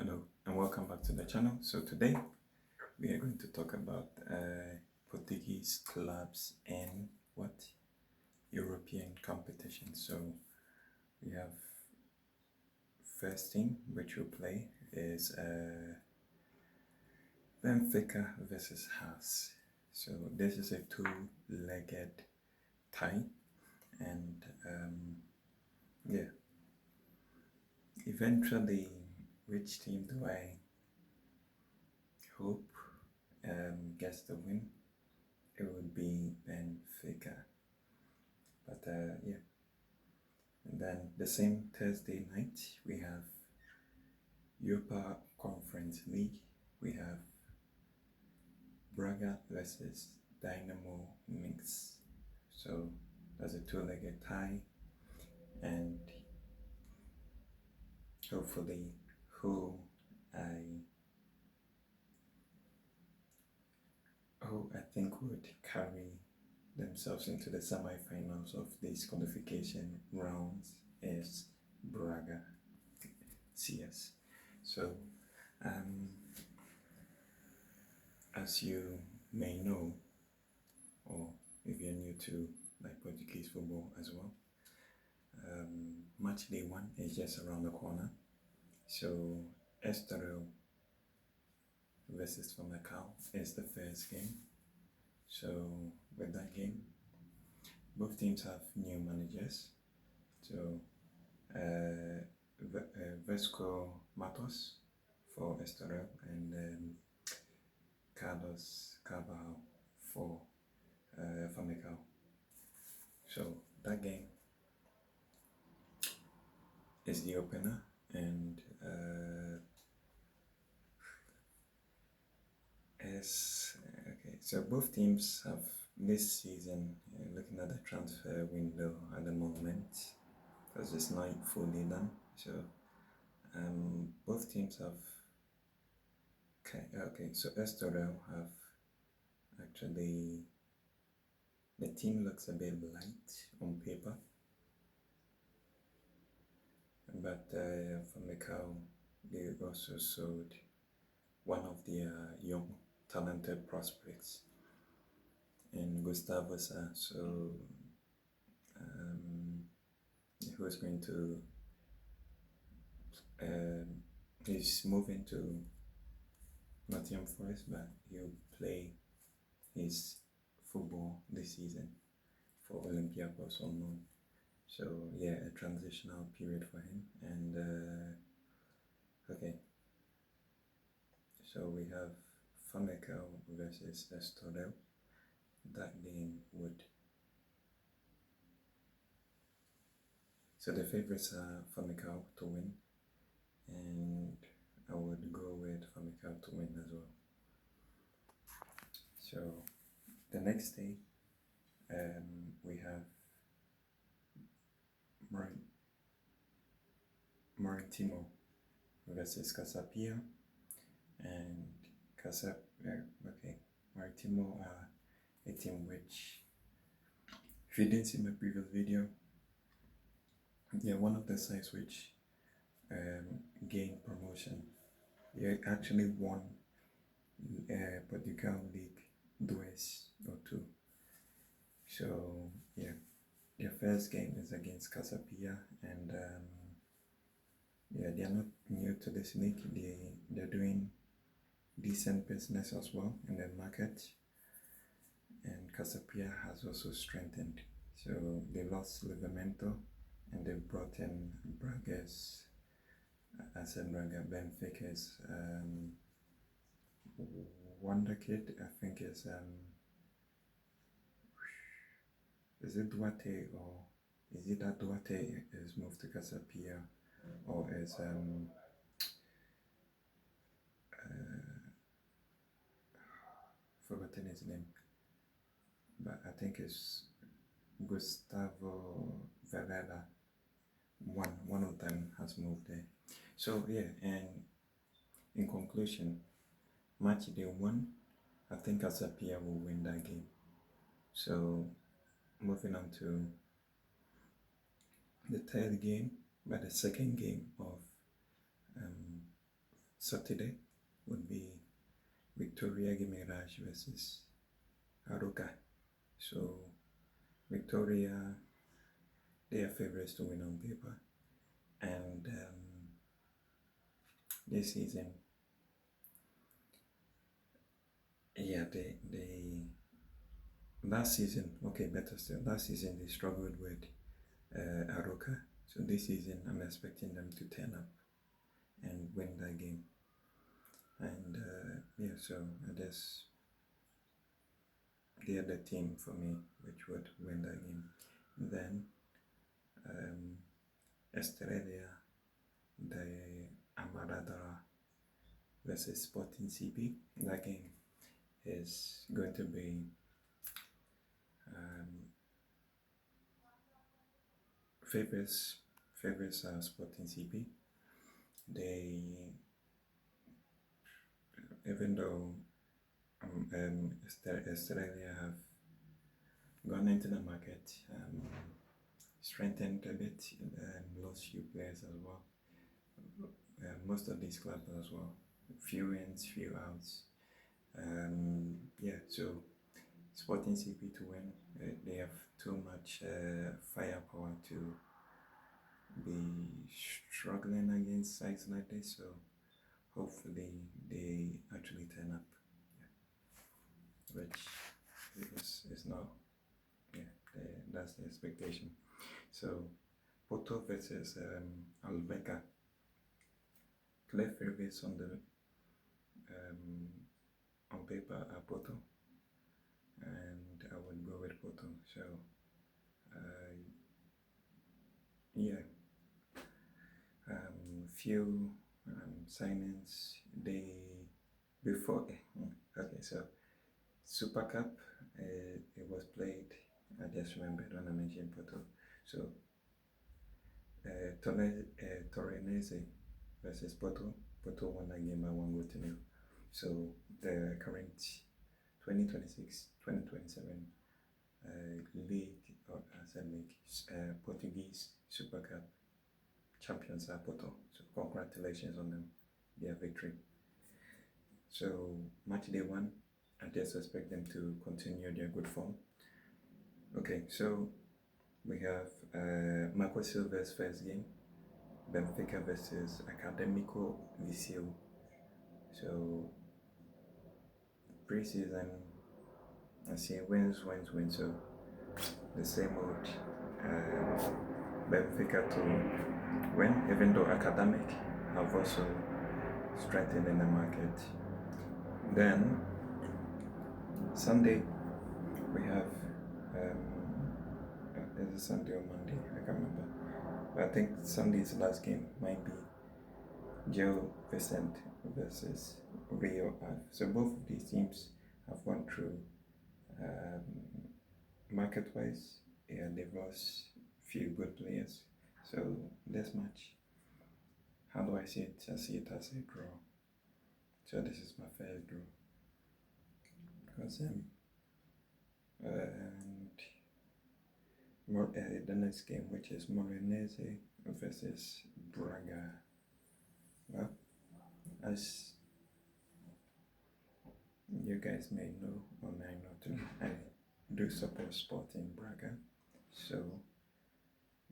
Hello and welcome back to the channel. So today we are going to talk about Portuguese clubs and what European competition. So we have first team which will play is Benfica versus Haas. So this is a two-legged tie, and yeah, eventually, which team do I hope gets the win? It would be Benfica. But yeah, and then the same Thursday night we have Europa Conference League. We have Braga versus Dynamo Minsk. So that's a two-legged tie, and hopefully who I think would carry themselves into the semi-finals of these qualification rounds is Braga CS. So as you may know, or if you're new to like Portuguese football as well, match day 1 is just around the corner. So Estoril versus Famalicão is the first game. So with that game, both teams have new managers. So Vesco Matos for Estoril and Carlos Carvalho for Famalicão. So that game is the opener, and okay. So both teams have this season, looking at the transfer window at the moment, because it's not fully done. So both teams have. Okay. So Estoril have actually. The team looks a bit light on paper, but Famalicão, they also sold one of their young talented prospects in Gustavo Sa. So who's going to he's moving to Nottingham Forest, but he'll play his football this season for Olympiacos on loan. So yeah, a transitional period for him. And okay, so we have Famalicão versus Estoril. That game would. So the favorites are Famalicão to win, and I would go with Famalicão to win as well. So the next day, we have Maritimo versus Casapia, and Maritimo are a team which, if you didn't see my previous video, they're one of the sides which gained promotion. They actually won Portugal League 2 or 2. So yeah, their first game is against Casapia, and yeah, they are not new to this league. They're doing decent business as well in the market, and Casapia has also strengthened. So they lost Livramento, and they brought in Braga's, Benfica's wonder kid. I think is it Duarte, or is it that Duarte is moved to Casapia, or is forgotten his name, but I think it's Gustavo Varela. One of them has moved there. So yeah, and in conclusion, match day 1, I think Casapia will win that game. So moving on to the third game, but the second game of Saturday would be Victoria Gimiraj versus Aruka. So Victoria, they are favorites to win on paper, and this season, yeah, they last season, okay, better still, last season they struggled with Aruka. So this season, I'm expecting them to turn up and win that game. And yeah, so I guess the other team for me which would win that game. Then Estrella de Amaradara versus Sporting CP. That game is going to be favorites are Sporting CP. They, even though Australia have gone into the market, strengthened a bit, lost few players as well. Most of these clubs as well, few ins, few outs. Yeah, so Sporting CP to win, they have too much firepower to be struggling against sides like this. So hopefully they actually turn up, yeah. Which is not, yeah, that's the expectation. So Porto versus Albeca. Clear favorites on the on paper are Porto, and I would go with Porto. So yeah, few signings. They before okay, so Super Cup, it was played. I just remembered when I mentioned Porto. So Torrenese versus Porto. Porto won that game by 1-0. So the current 2026-2027 league, or as a league, Portuguese Super Cup champions are Porto. So congratulations on them, their victory. So match day 1, I just expect them to continue their good form. Okay, so we have Marco Silva's first game, Benfica versus Académico Viseu. So pre-season, I see wins. So the same old Benfica to win, even though Academic have also strengthened in the market. Then Sunday we have is it Sunday or Monday? I can't remember. But I think Sunday's last game might be Gil Vicente versus Rio Ave. So both of these teams have gone through market-wise. Yeah, they've lost few good players. So this match, how do I see it? I see it as a draw. So this is my first draw. Because the next game, which is Morenese versus Braga. Well, as you guys may know or may not know, I do support Sporting Braga. So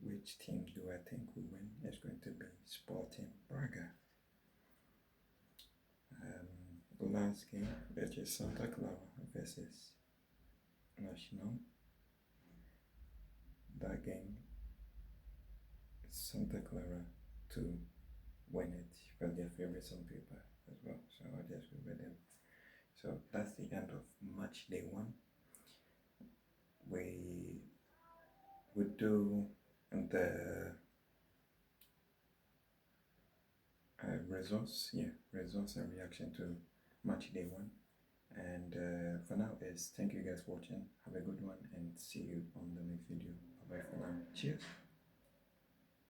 which team do I think will win? It's going to be Sporting Braga. Last game, which is Santa Clara versus Nacional. That game, Santa Clara to win it, but their favorites on paper as well. So I'll just go with them. So that's the end of match day 1. We would do the results and reaction to match day 1. And for now is thank you guys for watching. Have a good one and see you on the next video. Bye bye for now. Cheers.